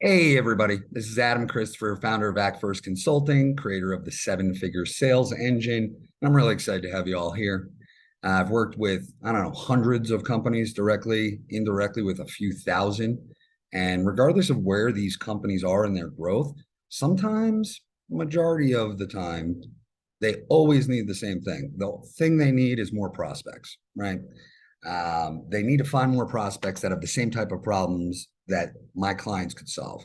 Hey, everybody. This is Adam Christopher, founder of Act First Consulting, creator of the Seven Figure Sales Engine. And I'm really excited to have you all here. I've worked with, I don't know, hundreds of companies directly, indirectly with a few thousand. And regardless of where these companies are in their growth, sometimes, majority of the time, they always need the same thing. The thing they need is more prospects, right? They need to find more prospects that have the same type of problems that my clients could solve.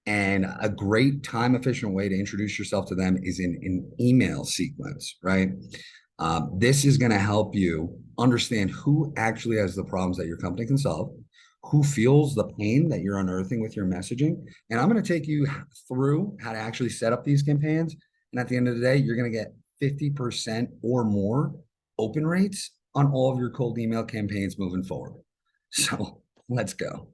And a great time efficient way to introduce yourself to them is in an email sequence, right? This is going to help you understand who actually has the problems that your company can solve, who feels the pain that you're unearthing with your messaging. And I'm going to take you through how to actually set up these campaigns. And at the end of the day, you're going to get 50% or more open rates on all of your cold email campaigns moving forward. So let's go.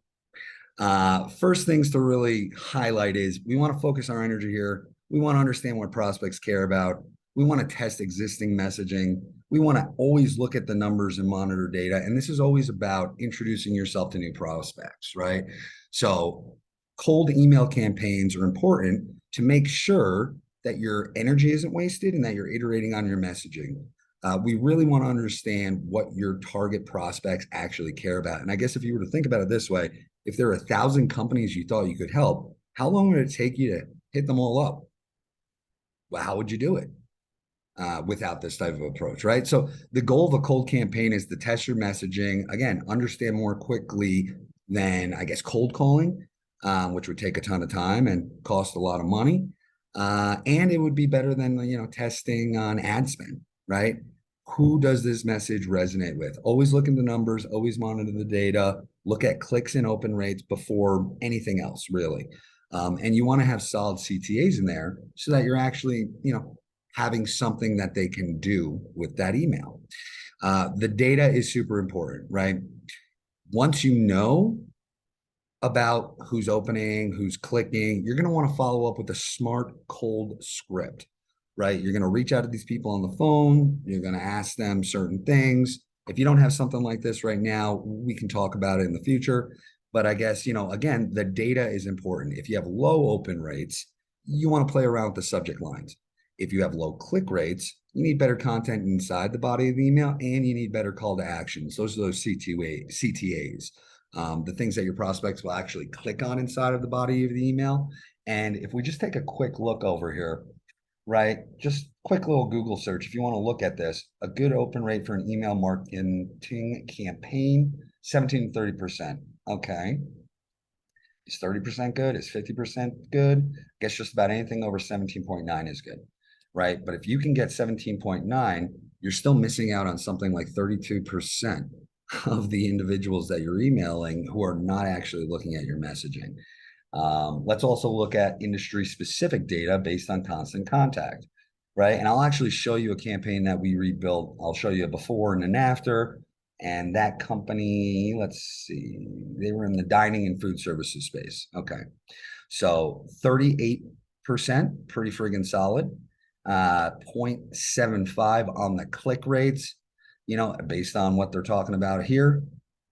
First things to really highlight is we want to focus our energy here. We want to understand what prospects care about. We want to test existing messaging. We want to always look at the numbers and monitor data. And this is always about introducing yourself to new prospects, right? So cold email campaigns are important to make sure that your energy isn't wasted and that you're iterating on your messaging. We really want to understand what your target prospects actually care about. And I guess if you were to think about it this way, if there are 1,000 companies you thought you could help, how long would it take you to hit them all up? Well, how would you do it without this type of approach, right? So the goal of a cold campaign is to test your messaging, again, understand more quickly than, I guess, cold calling, which would take a ton of time and cost a lot of money. And it would be better than, testing on ad spend, right? Who does this message resonate with? Always look at the numbers, always monitor the data, look at clicks and open rates before anything else, really. And you want to have solid CTAs in there so that you're actually, having something that they can do with that email. The data is super important, right? Once you know about who's opening, who's clicking, you're going to want to follow up with a smart cold script, right? You're going to reach out to these people on the phone. You're going to ask them certain things. If you don't have something like this right now, we can talk about it in the future. But I guess, again, the data is important. If you have low open rates, you want to play around with the subject lines. If you have low click rates, you need better content inside the body of the email and you need better call to actions. Those are those CTAs, the things that your prospects will actually click on inside of the body of the email. And if we just take a quick look over here, right? Just quick little Google search. If you want to look at this, a good open rate for an email marketing campaign, 17 to 30%. Okay. Is 30% good? Is 50% good? I guess just about anything over 17.9 is good, right? But if you can get 17.9, you're still missing out on something like 32% of the individuals that you're emailing who are not actually looking at your messaging. Let's also look at industry specific data based on constant contact, right? And I'll actually show you a campaign that we rebuilt. I'll show you a before and an after. And that company, let's see, they were in the dining and food services space. Okay. So 38%, pretty friggin' solid. 0.75 on the click rates, based on what they're talking about here,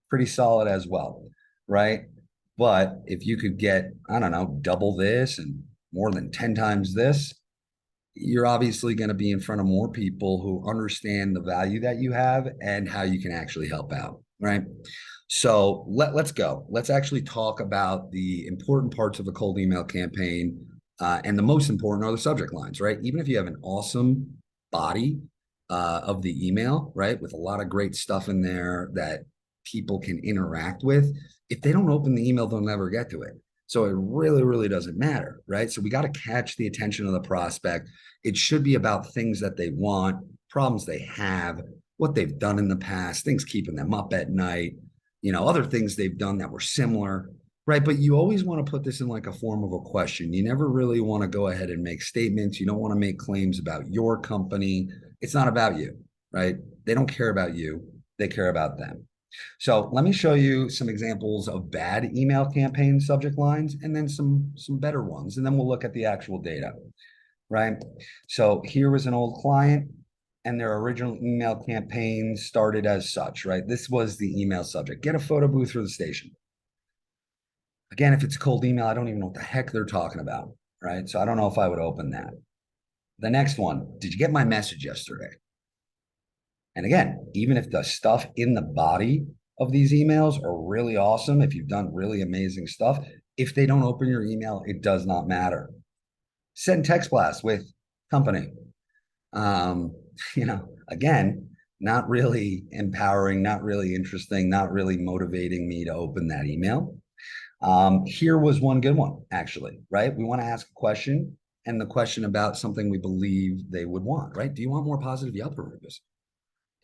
pretty solid as well, right? But if you could get, I don't know, double this and more than 10 times this, you're obviously going to be in front of more people who understand the value that you have and how you can actually help out, right? So let's go. Let's actually talk about the important parts of a cold email campaign. And the most important are the subject lines, right? Even if you have an awesome body of the email, right, with a lot of great stuff in there that people can interact with, if they don't open the email, they'll never get to it. So it really, really doesn't matter, right? So we got to catch the attention of the prospect. It should be about things that they want, problems they have, what they've done in the past, things keeping them up at night, other things they've done that were similar, right? But you always want to put this in like a form of a question. You never really want to go ahead and make statements. You don't want to make claims about your company. It's not about you, right? They don't care about you. They care about them. So let me show you some examples of bad email campaign subject lines and then some better ones. And then we'll look at the actual data, right? So here was an old client and their original email campaign started as such, right? This was the email subject. Get a photo booth for the station. Again, if it's a cold email, I don't even know what the heck they're talking about, right? So I don't know if I would open that. The next one, did you get my message yesterday? And again, even if the stuff in the body of these emails are really awesome, if you've done really amazing stuff, if they don't open your email, it does not matter. Send text blast with company. Um, again, not really empowering, not really interesting, not really motivating me to open that email. Here was one good one, actually, right? We want to ask a question, and the question about something we believe they would want, right? Do you want more positive Yelp reviews?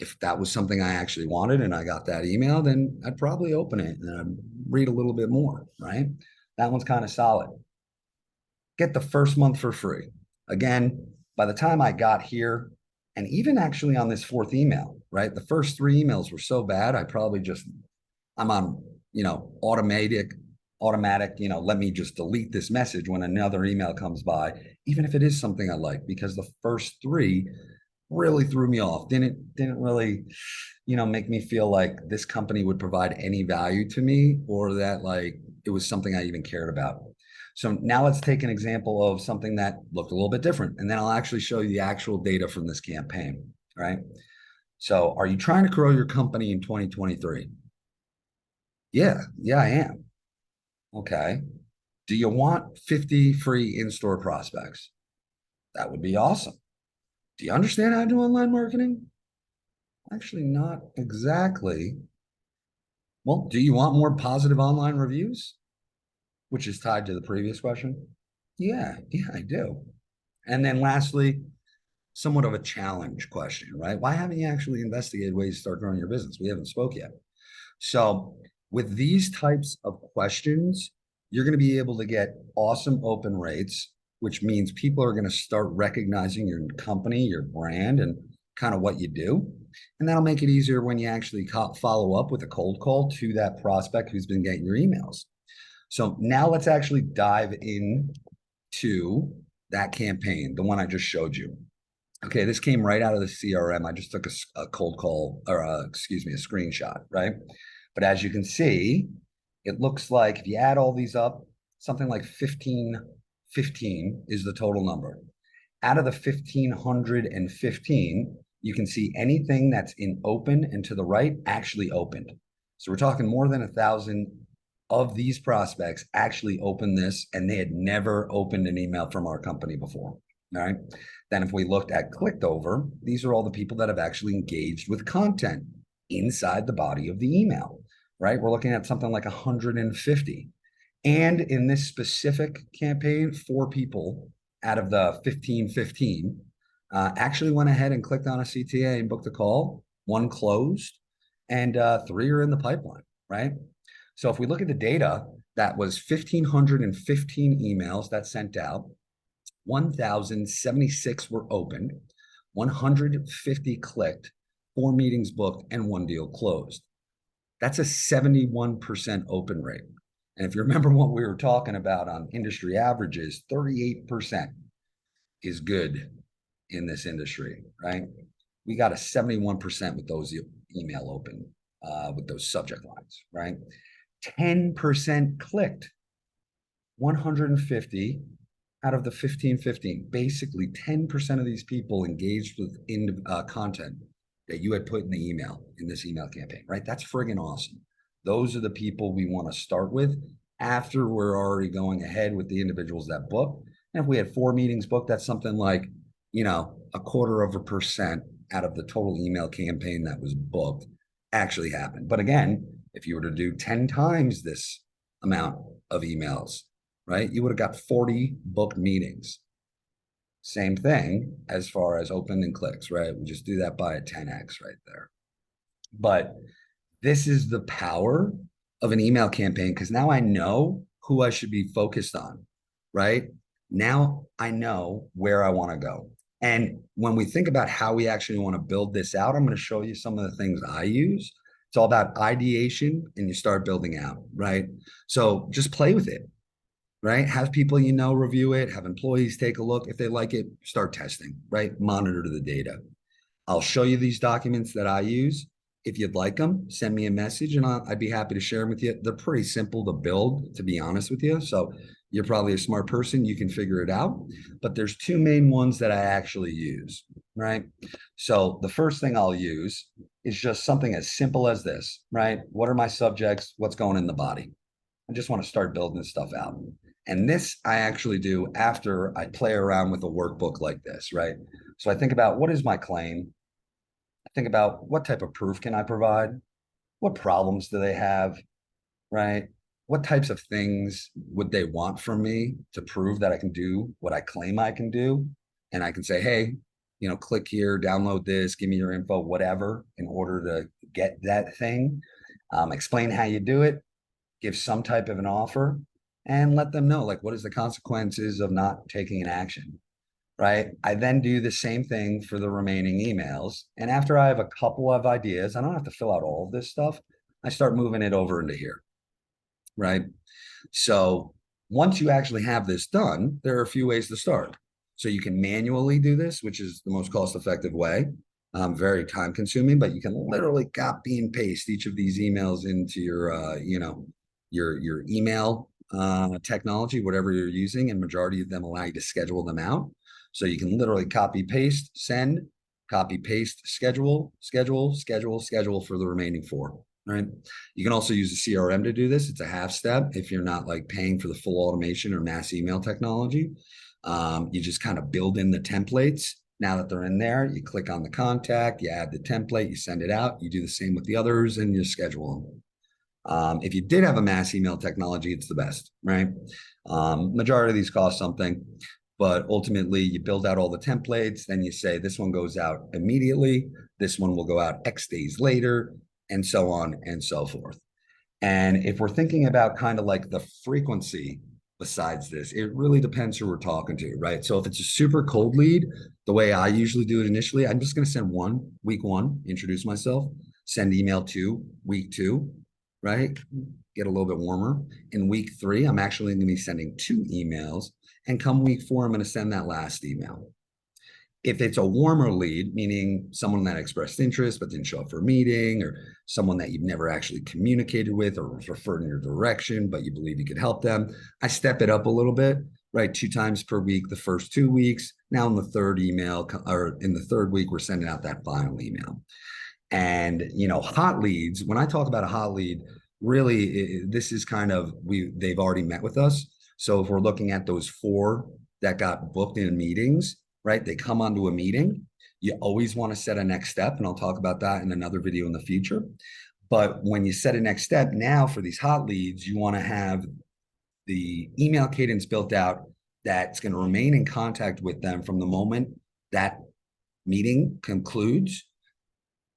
If that was something I actually wanted and I got that email, then I'd probably open it and I'd read a little bit more, right? That one's kind of solid. Get the first month for free. Again, by the time I got here, and even actually on this fourth email, right? The first three emails were so bad, I'm on, automatic, let me just delete this message when another email comes by, even if it is something I like, because the first three really threw me off. Didn't really, make me feel like this company would provide any value to me or that like it was something I even cared about. So now let's take an example of something that looked a little bit different. And then I'll actually show you the actual data from this campaign, right? So are you trying to grow your company in 2023? Yeah, I am. Okay. Do you want 50 free in-store prospects? That would be awesome. Do you understand how to do online marketing? Actually, not exactly. Well, do you want more positive online reviews? Which is tied to the previous question. Yeah, I do. And then lastly, somewhat of a challenge question, right? Why haven't you actually investigated ways to start growing your business? We haven't spoke yet. So with these types of questions, you're going to be able to get awesome open rates, which means people are going to start recognizing your company, your brand, and kind of what you do. And that'll make it easier when you actually follow up with a cold call to that prospect who's been getting your emails. So now let's actually dive into that campaign, the one I just showed you. Okay, this came right out of the CRM. I just took a cold call, or a screenshot, right? But as you can see, it looks like if you add all these up, something like 1515 is the total number. Out of the 1515, you can see anything that's in open and to the right actually opened. So we're talking more than 1,000 of these prospects actually opened this, and they had never opened an email from our company before. All right. Then if we looked at clicked over, these are all the people that have actually engaged with content inside the body of the email, right? We're looking at something like 150. And in this specific campaign, 4 people out of the 1515 actually went ahead and clicked on a CTA and booked a call. 1 closed, and 3 are in the pipeline, right? So if we look at the data, that was 1,515 emails that sent out. 1,076 were opened, 150 clicked, 4 meetings booked, and 1 deal closed. That's a 71% open rate. And if you remember what we were talking about on industry averages, 38% is good in this industry, right? We got a 71% with those email open, with those subject lines, right? 10% clicked, 150 out of the 1515. Basically, 10% of these people engaged with content that you had put in the email, in this email campaign, right? That's friggin' awesome. Those are the people we want to start with after we're already going ahead with the individuals that book. And if we had 4 meetings booked, that's something like, 0.25% out of the total email campaign that was booked actually happened. But again, if you were to do 10 times this amount of emails, right, you would have got 40 booked meetings. Same thing as far as open and clicks, right? We just do that by a 10x right there. But this is the power of an email campaign, because now I know who I should be focused on, right? Now I know where I want to go. And when we think about how we actually want to build this out, I'm going to show you some of the things I use. It's all about ideation, and you start building out, right? So just play with it, right? Have people review it, have employees take a look. If they like it, start testing, right? Monitor the data. I'll show you these documents that I use, If you'd like them, send me a message and I'd be happy to share them with you. They're pretty simple to build, to be honest with you. So you're probably a smart person. You can figure it out. But there's two main ones that I actually use, right? So the first thing I'll use is just something as simple as this, right? What are my subjects? What's going in the body? I just want to start building this stuff out. And this I actually do after I play around with a workbook like this, right? So I think about, what is my claim? I think about, what type of proof can I provide? What problems do they have, right? What types of things would they want from me to prove that I can do what I claim I can do? And I can say, hey, click here, download this, give me your info, whatever, in order to get that thing. Explain how you do it, give some type of an offer, and let them know, like, what is the consequences of not taking an action, right? I then do the same thing for the remaining emails. And after I have a couple of ideas, I don't have to fill out all of this stuff. I start moving it over into here, right? So once you actually have this done, there are a few ways to start. So you can manually do this, which is the most cost-effective way. Very time consuming, but you can literally copy and paste each of these emails into your, your email technology, whatever you're using, and majority of them allow you to schedule them out. So you can literally copy, paste, send, copy, paste, schedule for the remaining 4. Right. You can also use a CRM to do this. It's a half step if you're not like paying for the full automation or mass email technology. You just kind of build in the templates. Now that they're in there, you click on the contact, you add the template, you send it out, you do the same with the others, and you schedule them. If you did have a mass email technology, it's the best, right? Majority of these cost something, but ultimately you build out all the templates, then you say this one goes out immediately, this one will go out X days later, and so on and so forth. And if we're thinking about kind of like the frequency besides this, it really depends who we're talking to, right? So if it's a super cold lead, the way I usually do it initially, I'm just going to send week 1, introduce myself, send email 2, week 2, right? Get a little bit warmer. In week 3, I'm actually going to be sending 2 emails. And come week 4, I'm going to send that last email. If it's a warmer lead, meaning someone that expressed interest but didn't show up for a meeting, or someone that you've never actually communicated with or was referred in your direction, but you believe you could help them, I step it up a little bit, right? 2 times per week, the first 2 weeks. Now in the third email, or in the third week, we're sending out that final email. And, hot leads, when I talk about a hot lead, really, this is kind of, they've already met with us. So if we're looking at those 4 that got booked in meetings, right? They come onto a meeting. You always want to set a next step, and I'll talk about that in another video in the future. But when you set a next step, now for these hot leads, you want to have the email cadence built out that's going to remain in contact with them from the moment that meeting concludes,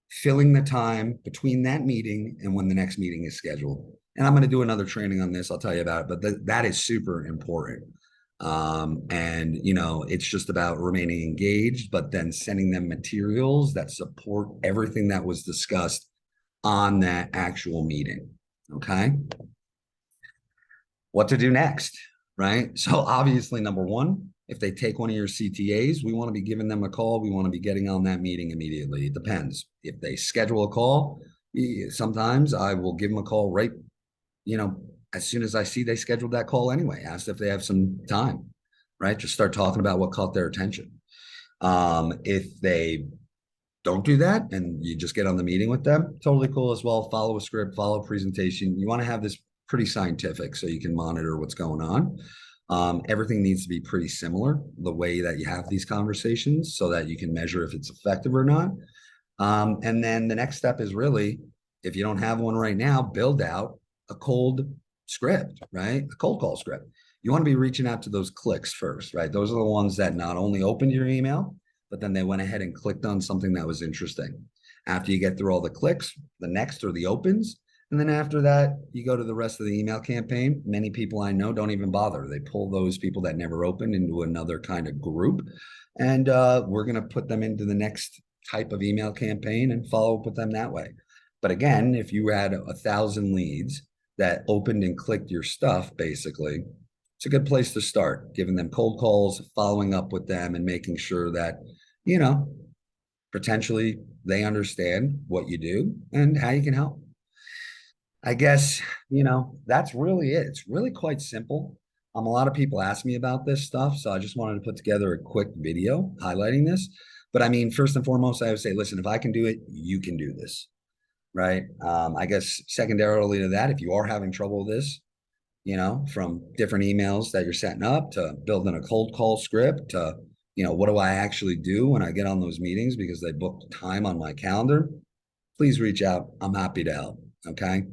filling the time between that meeting and when the next meeting is scheduled. And I'm going to do another training on this. I'll tell you about it, but that is super important. And it's just about remaining engaged, but then sending them materials that support everything that was discussed on that actual meeting. Okay. What to do next, right? So obviously, number 1, if they take one of your CTAs, we want to be giving them a call. We want to be getting on that meeting immediately. It depends. If they schedule a call, sometimes I will give them a call right, as soon as I see they scheduled that call anyway, ask if they have some time, right? Just start talking about what caught their attention. If they don't do that and you just get on the meeting with them, totally cool as well. Follow a script, follow a presentation. You want to have this pretty scientific so you can monitor what's going on. Everything needs to be pretty similar, the way that you have these conversations, so that you can measure if it's effective or not. And then the next step is really, if you don't have one right now, build out a cold script, right? A cold call script. You want to be reaching out to those clicks first, right? Those are the ones that not only opened your email, but then they went ahead and clicked on something that was interesting. After you get through all the clicks, the next are the opens. And then after that, you go to the rest of the email campaign. Many people I know don't even bother. They pull those people that never opened into another kind of group. And we're going to put them into the next type of email campaign and follow up with them that way. But again, if you had 1,000 leads that opened and clicked your stuff, basically, it's a good place to start, giving them cold calls, following up with them, and making sure that, potentially they understand what you do and how you can help. I guess, that's really it. It's really quite simple. A lot of people ask me about this stuff, so I just wanted to put together a quick video highlighting this. But I mean, first and foremost, I would say, listen, if I can do it, you can do this, right? I guess secondarily to that, if you are having trouble with this, from different emails that you're setting up to building a cold call script to, what do I actually do when I get on those meetings because they booked time on my calendar, please reach out. I'm happy to help. Okay.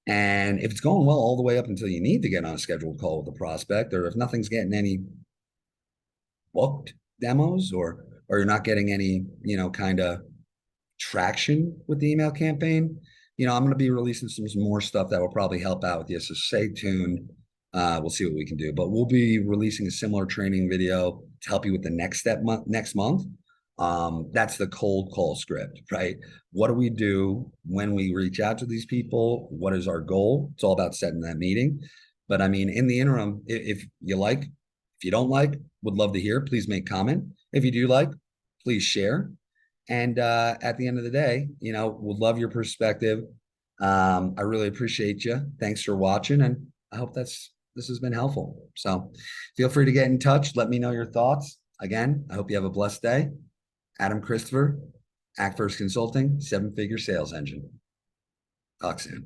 And if it's going well all the way up until you need to get on a scheduled call with the prospect, or if nothing's getting any booked demos or you're not getting any, kind of traction with the email campaign, I'm going to be releasing some more stuff that will probably help out with you. So stay tuned. We'll see what we can do, but we'll be releasing a similar training video to help you with the next step next month. That's the cold call script, right? What do we do when we reach out to these people? What is our goal? It's all about setting that meeting. But I mean, in the interim, if you like, if you don't like, would love to hear, please make comment. If you do like, please share. And at the end of the day, would love your perspective. I really appreciate you. Thanks for watching. And I hope this has been helpful. So feel free to get in touch. Let me know your thoughts. Again, I hope you have a blessed day. Adam Christopher, Act First Consulting, 7-figure sales engine. Talk soon.